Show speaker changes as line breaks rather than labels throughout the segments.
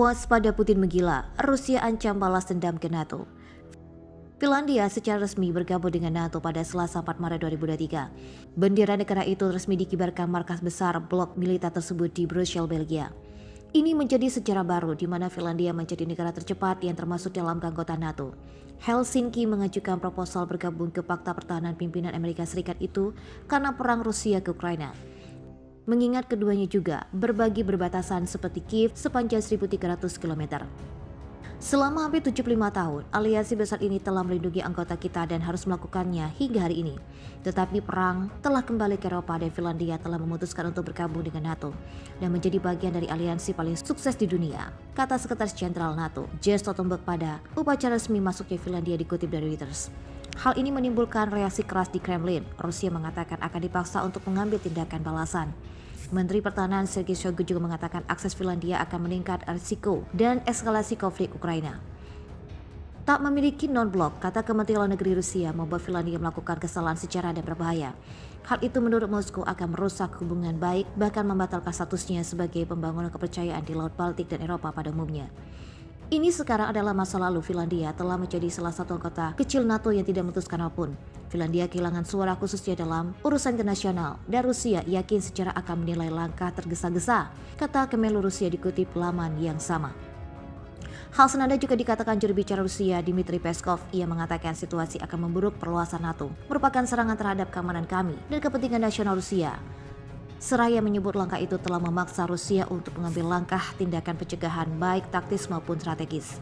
Waspada Putin menggila, Rusia ancam balas dendam ke NATO. Finlandia secara resmi bergabung dengan NATO pada Selasa 4 Maret 2023. Bendera negara itu resmi dikibarkan markas besar blok militer tersebut di Brussels, Belgia. Ini menjadi sejarah baru di mana Finlandia menjadi negara tercepat yang termasuk dalam anggota NATO. Helsinki mengajukan proposal bergabung ke Fakta Pertahanan Pimpinan Amerika Serikat itu karena perang Rusia ke Ukraina. Mengingat keduanya juga berbagi berbatasan seperti Kiev sepanjang 1.300 km. Selama hampir 75 tahun, aliansi besar ini telah melindungi anggota kita dan harus melakukannya hingga hari ini. Tetapi perang telah kembali ke Eropa dan Finlandia telah memutuskan untuk bergabung dengan NATO dan menjadi bagian dari aliansi paling sukses di dunia, kata Sekretaris Jenderal NATO, Jens Stoltenberg pada upacara resmi masuknya Finlandia dikutip dari Reuters. Hal ini menimbulkan reaksi keras di Kremlin. Rusia mengatakan akan dipaksa untuk mengambil tindakan balasan. Menteri Pertahanan Sergei Shoigu juga mengatakan akses Finlandia akan meningkat risiko dan eskalasi konflik Ukraina. Tak memiliki non-blok, kata Kementerian Luar Negeri Rusia, membuat Finlandia melakukan kesalahan sejarah dan berbahaya. Hal itu menurut Moskow akan merusak hubungan baik, bahkan membatalkan statusnya sebagai pembangunan kepercayaan di Laut Baltik dan Eropa pada umumnya. Ini sekarang adalah masa lalu. Finlandia telah menjadi salah satu anggota kecil NATO yang tidak memutuskan apapun. Finlandia kehilangan suara khususnya dalam urusan internasional dan Rusia yakin secara akan menilai langkah tergesa-gesa, kata Kemenlu Rusia dikutip laman yang sama. Hal senada juga dikatakan juru bicara Rusia Dmitry Peskov. Ia mengatakan situasi akan memburuk perluasan NATO merupakan serangan terhadap keamanan kami dan kepentingan nasional Rusia. Seraya menyebut langkah itu telah memaksa Rusia untuk mengambil langkah tindakan pencegahan baik taktis maupun strategis.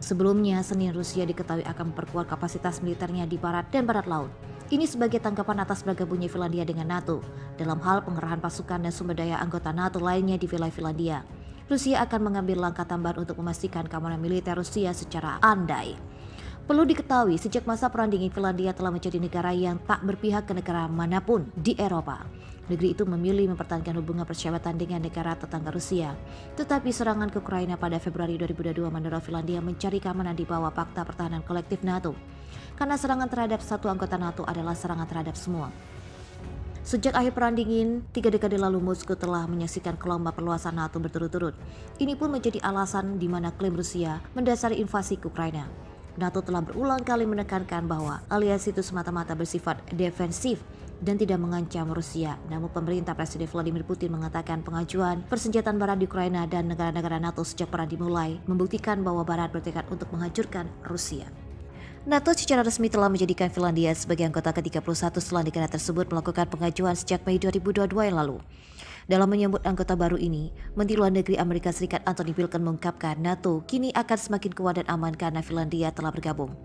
Sebelumnya, Senin Rusia diketahui akan memperkuat kapasitas militernya di barat dan barat laut. Ini sebagai tanggapan atas bergabungnya Finlandia dengan NATO dalam hal pengerahan pasukan dan sumber daya anggota NATO lainnya di wilayah Finlandia. Rusia akan mengambil langkah tambahan untuk memastikan keamanan militer Rusia secara andai. Perlu diketahui, sejak masa Perang Dingin, Finlandia telah menjadi negara yang tak berpihak ke negara manapun di Eropa. Negeri itu memilih mempertahankan hubungan persahabatan dengan negara tetangga Rusia. Tetapi serangan ke Ukraina pada Februari 2022 mendorong Finlandia mencari keamanan di bawah Fakta Pertahanan Kolektif NATO. Karena serangan terhadap satu anggota NATO adalah serangan terhadap semua. Sejak akhir Perang Dingin, 3 dekade lalu Moskow telah menyaksikan gelombang perluasan NATO berturut-turut. Ini pun menjadi alasan di mana klaim Rusia mendasari invasi ke Ukraina. NATO telah berulang kali menekankan bahwa aliansi itu semata-mata bersifat defensif dan tidak mengancam Rusia. Namun pemerintah Presiden Vladimir Putin mengatakan pengajuan persenjataan Barat di Ukraina dan negara-negara NATO sejak perang dimulai membuktikan bahwa Barat bertekad untuk menghancurkan Rusia. NATO secara resmi telah menjadikan Finlandia sebagai anggota ke-31 setelah negara tersebut melakukan pengajuan sejak Mei 2022 yang lalu. Dalam menyambut anggota baru ini, Menteri Luar Negeri Amerika Serikat Antony Blinken mengungkapkan NATO kini akan semakin kuat dan aman karena Finlandia telah bergabung.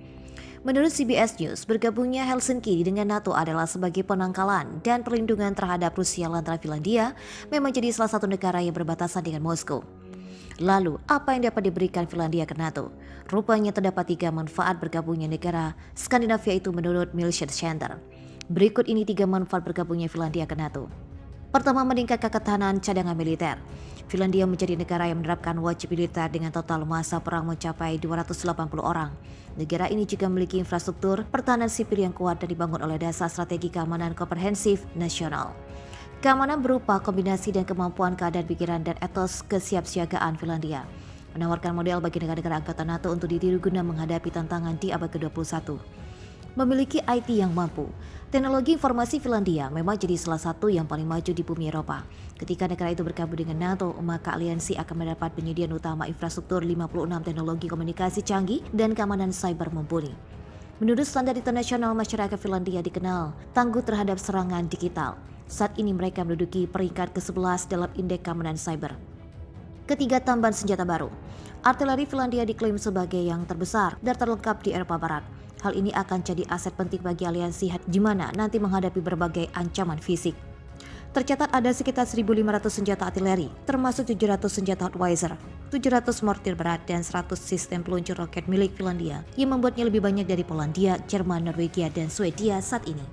Menurut CBS News, bergabungnya Helsinki dengan NATO adalah sebagai penangkalan dan perlindungan terhadap Rusia lantaran Finlandia memang jadi salah satu negara yang berbatasan dengan Moskow. Lalu, apa yang dapat diberikan Finlandia ke NATO? Rupanya terdapat 3 manfaat bergabungnya negara Skandinavia itu menurut Military Center. Berikut ini 3 manfaat bergabungnya Finlandia ke NATO. Pertama, meningkatkan ketahanan cadangan militer. Finlandia menjadi negara yang menerapkan wajib militer dengan total masa perang mencapai 280 orang. Negara ini juga memiliki infrastruktur pertahanan sipil yang kuat dan dibangun oleh dasar strategi keamanan komprehensif nasional. Keamanan berupa kombinasi dan kemampuan keadaan pikiran dan etos kesiapsiagaan Finlandia, menawarkan model bagi negara-negara anggota NATO untuk ditiru guna menghadapi tantangan di abad ke-21. Memiliki IT yang mampu. Teknologi informasi Finlandia memang jadi salah satu yang paling maju di bumi Eropa. Ketika negara itu bergabung dengan NATO, maka aliansi akan mendapat penyediaan utama infrastruktur 56 teknologi komunikasi canggih dan keamanan cyber mumpuni. Menurut standar internasional, masyarakat Finlandia dikenal tangguh terhadap serangan digital. Saat ini mereka menduduki peringkat ke-11 dalam indeks keamanan cyber. Ketiga, tambahan senjata baru. Artileri Finlandia diklaim sebagai yang terbesar dan terlengkap di Eropa Barat. Hal ini akan jadi aset penting bagi aliansi di mana nanti menghadapi berbagai ancaman fisik. Tercatat ada sekitar 1.500 senjata artileri, termasuk 700 senjata Howitzer, 700 mortir berat, dan 100 sistem peluncur roket milik Finlandia yang membuatnya lebih banyak dari Polandia, Jerman, Norwegia, dan Swedia saat ini.